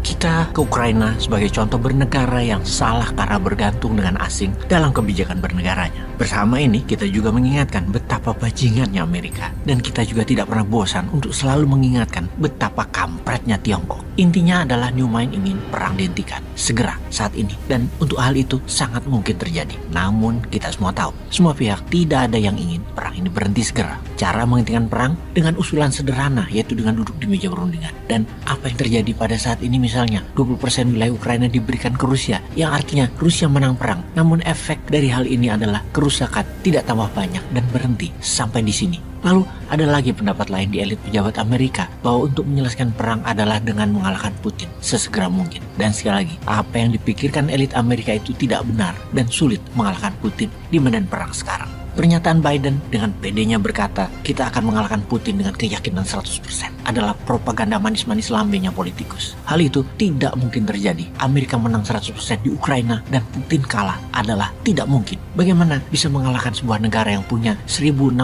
Kita ke Ukraina sebagai contoh bernegara yang salah karena bergantung dengan asing dalam kebijakan bernegaranya. Bersama ini kita juga mengingatkan betapa bajingannya Amerika. Dan kita juga tidak pernah bosan untuk selalu mengingatkan betapa kampretnya Tiongkok. Intinya adalah New Mind ingin perang dihentikan segera saat ini. Dan untuk hal itu sangat mungkin terjadi. Namun kita semua tahu, semua pihak tidak ada yang ingin perang ini berhenti segera. Cara menghentikan perang dengan usulan sederhana, yaitu dengan duduk di meja perundingan. Dan apa yang terjadi pada saat ini misalnya 20% wilayah Ukraina diberikan ke Rusia, yang artinya Rusia menang perang. Namun efek dari hal ini adalah kerusakan tidak tambah banyak dan berhenti sampai di sini. Lalu ada lagi pendapat lain di elit pejabat Amerika bahwa untuk menyelesaikan perang adalah dengan mengalahkan Putin sesegera mungkin. Dan sekali lagi, apa yang dipikirkan elit Amerika itu tidak benar dan sulit mengalahkan Putin di medan perang sekarang. Pernyataan Biden dengan pedenya berkata, kita akan mengalahkan Putin dengan keyakinan 100% adalah propaganda manis-manis lambenya politikus. Hal itu tidak mungkin terjadi. Amerika menang 100% di Ukraina dan Putin kalah adalah tidak mungkin. Bagaimana bisa mengalahkan sebuah negara yang punya 1.600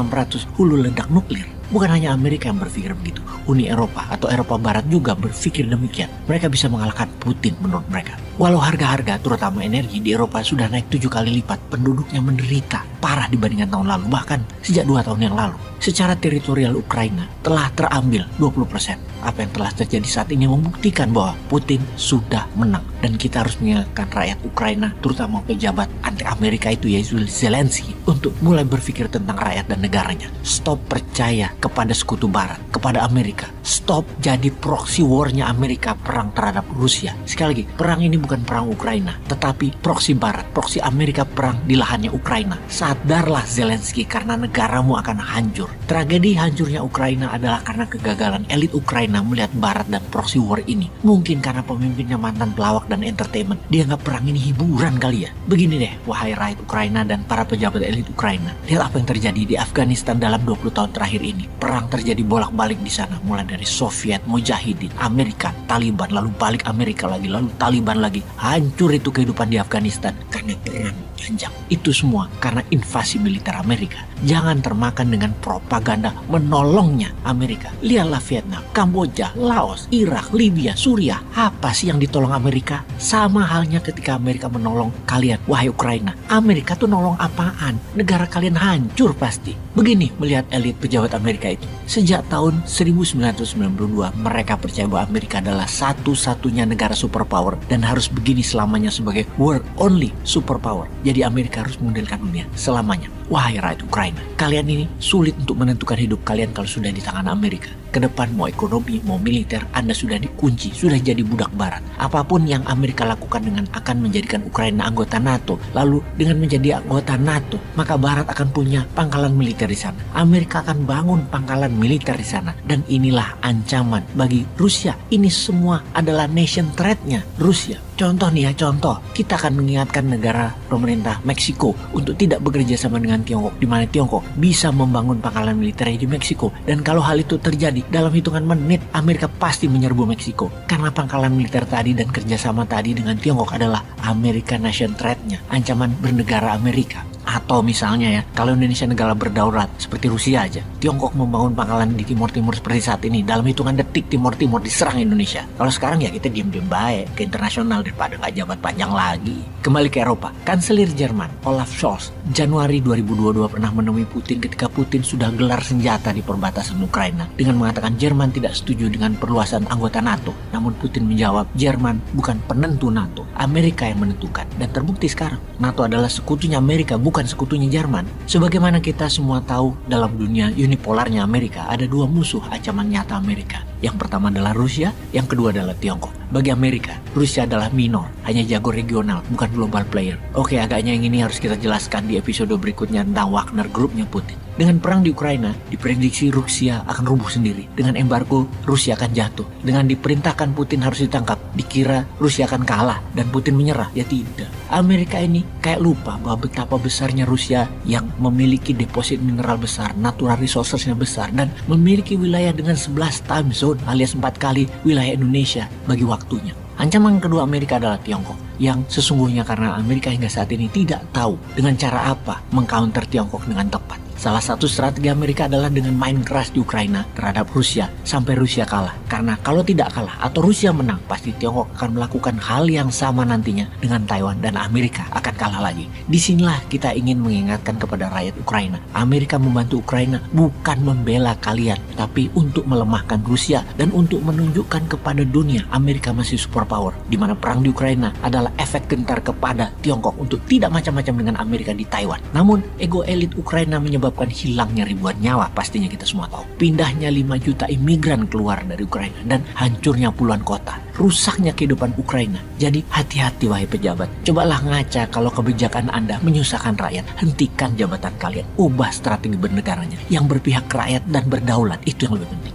hulu ledak nuklir? Bukan hanya Amerika yang berpikir begitu. Uni Eropa atau Eropa Barat juga berpikir demikian. Mereka bisa mengalahkan Putin menurut mereka. Walau harga-harga terutama energi di Eropa sudah naik 7 kali lipat, penduduknya menderita parah dibandingkan tahun lalu, bahkan sejak 2 tahun yang lalu. Secara teritorial Ukraina telah terambil 20%. Apa yang telah terjadi saat ini membuktikan bahwa Putin sudah menang. Dan kita harus mengingatkan rakyat Ukraina, terutama pejabat anti Amerika itu yaitu Zelensky, untuk mulai berpikir tentang rakyat dan negaranya. Stop percaya kepada sekutu barat, kepada Amerika. Stop jadi proxy war-nya Amerika perang terhadap Rusia. Sekali lagi, perang ini bukan perang Ukraina, tetapi proxy barat, proxy Amerika perang di lahannya Ukraina. Sadarlah Zelensky, karena negaramu akan hancur. Tragedi hancurnya Ukraina adalah karena kegagalan elit Ukraina melihat barat dan proxy war ini. Mungkin karena pemimpinnya mantan pelawak dan entertainment, dianggap perang ini hiburan kali ya. Begini deh, wahai rakyat Ukraina dan para pejabat elit Ukraina. Lihat apa yang terjadi di Afghanistan dalam 20 tahun terakhir ini. Perang terjadi bolak-balik di sana, mulai dari Soviet, Mujahidin, Amerika, Taliban, lalu balik Amerika lagi, lalu Taliban lagi. Hancur itu kehidupan di Afghanistan karena perang panjang. Itu semua karena invasi militer Amerika. Jangan termakan dengan propaganda menolongnya Amerika. Lihatlah Vietnam, Kamboja, Laos, Irak, Libya, Suriah. Apa sih yang ditolong Amerika? Sama halnya ketika Amerika menolong kalian, wahai Ukraina. Amerika tuh nolong apaan? Negara kalian hancur pasti. Begini melihat elit pejabat Amerika itu. Sejak tahun 1992 mereka percaya bahwa Amerika adalah satu-satunya negara superpower dan harus begini selamanya sebagai world only superpower. Jadi Amerika harus mengendalikan dunia selamanya. Wahai rakyat Ukraina, kalian ini sulit untuk menentukan hidup kalian kalau sudah di tangan Amerika. Kedepan mau ekonomi, mau militer, Anda sudah dikunci, sudah jadi budak barat. Apapun yang Amerika lakukan dengan akan menjadikan Ukraina anggota NATO, lalu dengan menjadi anggota NATO, maka barat akan punya pangkalan militer di sana. Amerika akan bangun pangkalan militer di sana. Dan inilah ancaman bagi Rusia. Ini semua adalah nation threat-nya Rusia. Contoh nih ya, contoh. Kita akan mengingatkan negara pemerintah Meksiko untuk tidak bekerja sama dengan Tiongkok, di mana Tiongkok bisa membangun pangkalan militernya di Meksiko. Dan kalau hal itu terjadi, dalam hitungan menit Amerika pasti menyerbu Meksiko. Karena pangkalan militer tadi dan kerjasama tadi dengan Tiongkok adalah Amerika nation threat-nya, ancaman bernegara Amerika. Atau misalnya ya, kalau Indonesia negara berdaulat seperti Rusia aja, Tiongkok membangun pangkalan di Timur Timur seperti saat ini, dalam hitungan detik Timur Timur diserang Indonesia. Kalau sekarang ya kita diem-diem baik ke internasional daripada nggak jabat panjang lagi. Kembali ke Eropa, Kanselir Jerman Olaf Scholz Januari 2022 pernah menemui Putin ketika Putin sudah gelar senjata di perbatasan Ukraina dengan mengatakan Jerman tidak setuju dengan perluasan anggota NATO. Namun Putin menjawab, Jerman bukan penentu NATO, Amerika yang menentukan. Dan terbukti sekarang NATO adalah sekutunya Amerika, bukan sekutunya Jerman. Sebagaimana kita semua tahu, dalam dunia unipolarnya Amerika ada dua musuh ancaman nyata Amerika. Yang pertama adalah Rusia, yang kedua adalah Tiongkok. Bagi Amerika, Rusia adalah minor, hanya jago regional, bukan global player. Oke, agaknya yang ini harus kita jelaskan di episode berikutnya tentang Wagner Groupnya Putin. Dengan perang di Ukraina, diprediksi Rusia akan rubuh sendiri. Dengan embargo, Rusia akan jatuh. Dengan diperintahkan Putin harus ditangkap, dikira Rusia akan kalah dan Putin menyerah. Ya tidak. Amerika ini kayak lupa bahwa betapa besarnya Rusia yang memiliki deposit mineral besar, natural resourcesnya besar, dan memiliki wilayah dengan 11 time zone alias 4 kali wilayah Indonesia bagi waktunya. Ancaman kedua Amerika adalah Tiongkok, yang sesungguhnya karena Amerika hingga saat ini tidak tahu dengan cara apa mengcounter Tiongkok dengan tepat. Salah satu strategi Amerika adalah dengan main keras di Ukraina terhadap Rusia sampai Rusia kalah. Karena kalau tidak kalah atau Rusia menang, pasti Tiongkok akan melakukan hal yang sama nantinya dengan Taiwan dan Amerika akan kalah lagi. Disinilah kita ingin mengingatkan kepada rakyat Ukraina. Amerika membantu Ukraina bukan membela kalian, tapi untuk melemahkan Rusia dan untuk menunjukkan kepada dunia Amerika masih superpower, di mana perang di Ukraina adalah efek gentar kepada Tiongkok untuk tidak macam-macam dengan Amerika di Taiwan. Namun ego elit Ukraina menyebabkan hilangnya ribuan nyawa, pastinya kita semua tahu. Pindahnya 5 juta imigran keluar dari Ukraina dan hancurnya puluhan kota. Rusaknya kehidupan Ukraina. Jadi hati-hati wahai pejabat. Cobalah ngaca kalau kebijakan Anda menyusahkan rakyat. Hentikan jabatan kalian. Ubah strategi bernegaranya yang berpihak ke rakyat dan berdaulat. Itu yang lebih penting.